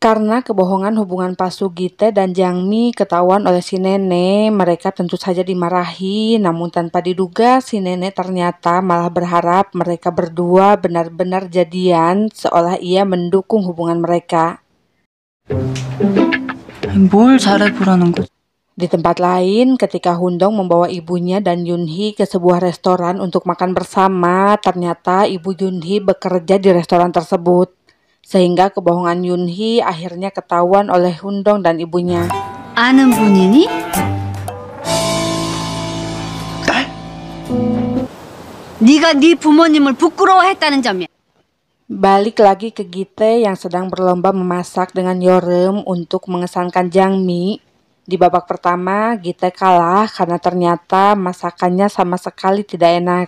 Karena kebohongan hubungan palsu Gite dan Jangmi ketahuan oleh si nenek, mereka tentu saja dimarahi. Namun tanpa diduga, si nenek ternyata malah berharap mereka berdua benar-benar jadian, seolah ia mendukung hubungan mereka. 뭘 잘해보라는 거지? Di tempat lain, ketika Hundong membawa ibunya dan Yunhee ke sebuah restoran untuk makan bersama, ternyata ibu Yunhee bekerja di restoran tersebut. Sehingga kebohongan Yunhee akhirnya ketahuan oleh Hundong dan ibunya. 아는 분이니? 네가 네 부모님을 부끄러워했다는 점이야. Balik lagi ke Gite yang sedang berlomba memasak dengan Yeoreum untuk mengesankan Jangmi. Di babak pertama, Gite kalah karena ternyata masakannya sama sekali tidak enak.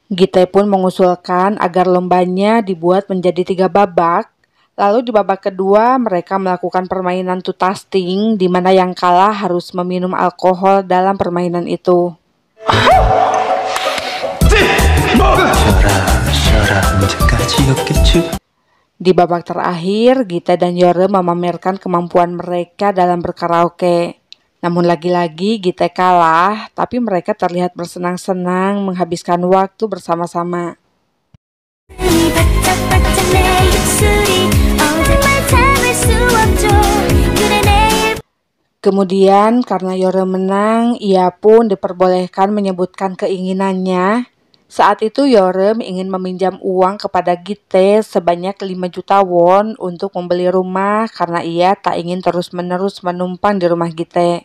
Gite pun mengusulkan agar lombanya dibuat menjadi 3 babak. Lalu di babak kedua, mereka melakukan permainan to tasting, di mana yang kalah harus meminum alkohol dalam permainan itu. Di babak terakhir, Gite dan Yeoreum memamerkan kemampuan mereka dalam berkaraoke. Namun lagi-lagi Gite kalah, tapi mereka terlihat bersenang-senang menghabiskan waktu bersama-sama. Kemudian karena Yeoreum menang, ia pun diperbolehkan menyebutkan keinginannya. Saat itu Yeoreum ingin meminjam uang kepada Gite sebanyak 5 juta won untuk membeli rumah karena ia tak ingin terus-menerus menumpang di rumah Gite.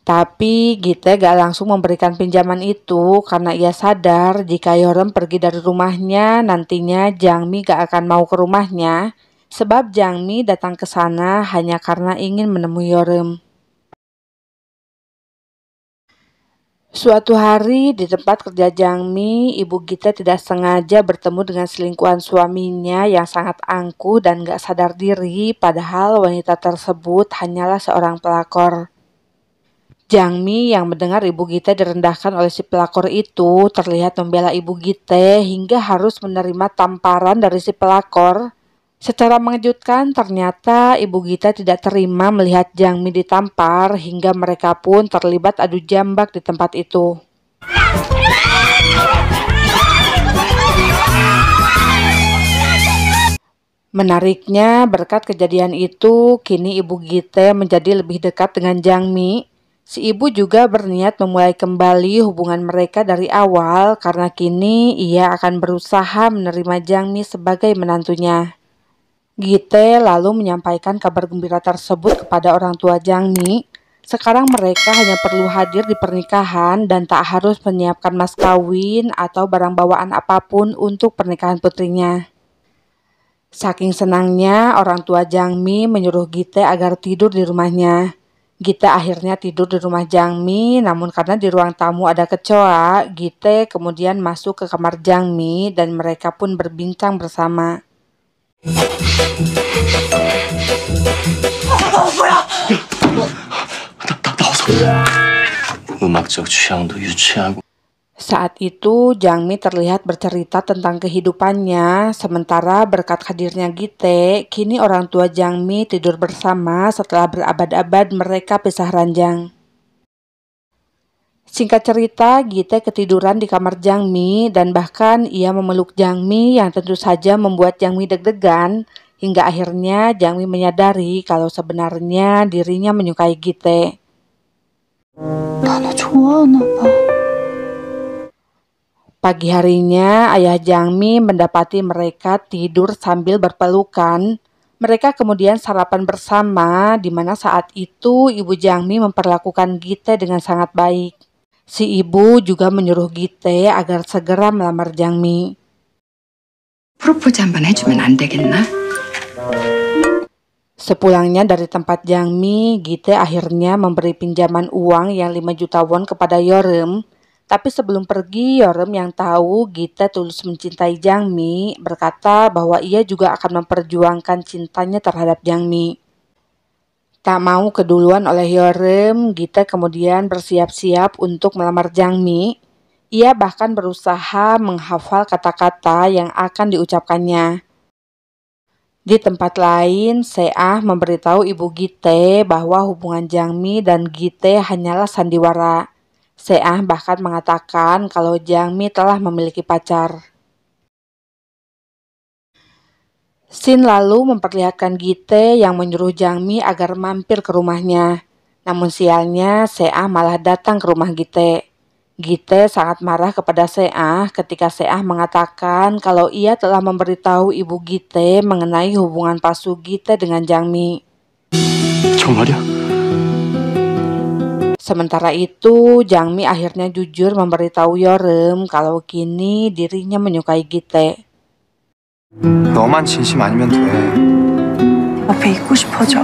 Tapi Gite gak langsung memberikan pinjaman itu karena ia sadar jika Yeoreum pergi dari rumahnya, nantinya Jangmi gak akan mau ke rumahnya sebab Jangmi datang ke sana hanya karena ingin menemui Yeoreum. Suatu hari di tempat kerja Jangmi, ibu Gite tidak sengaja bertemu dengan selingkuhan suaminya yang sangat angkuh dan gak sadar diri, padahal wanita tersebut hanyalah seorang pelakor. Jangmi yang mendengar ibu Gite direndahkan oleh si pelakor itu terlihat membela ibu Gite hingga harus menerima tamparan dari si pelakor. Secara mengejutkan, ternyata ibu Gite tidak terima melihat Jangmi ditampar hingga mereka pun terlibat adu jambak di tempat itu. Menariknya, berkat kejadian itu, kini ibu Gite menjadi lebih dekat dengan Jangmi. Si ibu juga berniat memulai kembali hubungan mereka dari awal karena kini ia akan berusaha menerima Jangmi sebagai menantunya. Gite lalu menyampaikan kabar gembira tersebut kepada orang tua Jangmi. Sekarang mereka hanya perlu hadir di pernikahan dan tak harus menyiapkan mas kawin atau barang bawaan apapun untuk pernikahan putrinya. Saking senangnya, orang tua Jangmi menyuruh Gite agar tidur di rumahnya. Gite akhirnya tidur di rumah Jangmi, namun karena di ruang tamu ada kecoa, Gite kemudian masuk ke kamar Jangmi dan mereka pun berbincang bersama. Saat itu Jangmi terlihat bercerita tentang kehidupannya, sementara berkat hadirnya Gite, kini orang tua Jangmi tidur bersama setelah berabad-abad mereka pisah ranjang. Singkat cerita, Gite ketiduran di kamar Jangmi dan bahkan ia memeluk Jangmi yang tentu saja membuat Jangmi deg-degan hingga akhirnya Jangmi menyadari kalau sebenarnya dirinya menyukai Gite. Pagi harinya, ayah Jangmi mendapati mereka tidur sambil berpelukan. Mereka kemudian sarapan bersama, di mana saat itu ibu Jangmi memperlakukan Gite dengan sangat baik. Si ibu juga menyuruh Gite agar segera melamar Jangmi. 프로포즈 한번 해주면 안 되겠나? Sepulangnya dari tempat Jangmi, Gite akhirnya memberi pinjaman uang yang 5 juta won kepada Yeoreum. Tapi sebelum pergi, Yeoreum yang tahu Gite tulus mencintai Jangmi berkata bahwa ia juga akan memperjuangkan cintanya terhadap Jangmi. Tak mau keduluan oleh Yeoreum, Gite kemudian bersiap-siap untuk melamar Jangmi. Ia bahkan berusaha menghafal kata-kata yang akan diucapkannya. Di tempat lain, Seah memberitahu Ibu Gite bahwa hubungan Jangmi dan Gite hanyalah sandiwara. Seah bahkan mengatakan kalau Jangmi telah memiliki pacar. Sin lalu memperlihatkan Gite yang menyuruh Jangmi agar mampir ke rumahnya. Namun sialnya, Seah malah datang ke rumah Gite. Gite sangat marah kepada Seah ketika Seah mengatakan kalau ia telah memberitahu Ibu Gite mengenai hubungan palsu Gite dengan Jangmi. 정말이야? Sementara itu, Jangmi akhirnya jujur memberitahu Yeoreum kalau kini dirinya menyukai Gite. 너만 진심 아니면 돼. 옆에 있고 싶어져.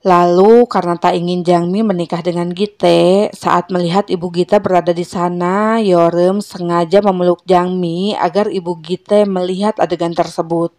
Lalu karena tak ingin Jangmi menikah dengan Gite, saat melihat Ibu Gite berada di sana, Yeoreum sengaja memeluk Jangmi agar Ibu Gite melihat adegan tersebut.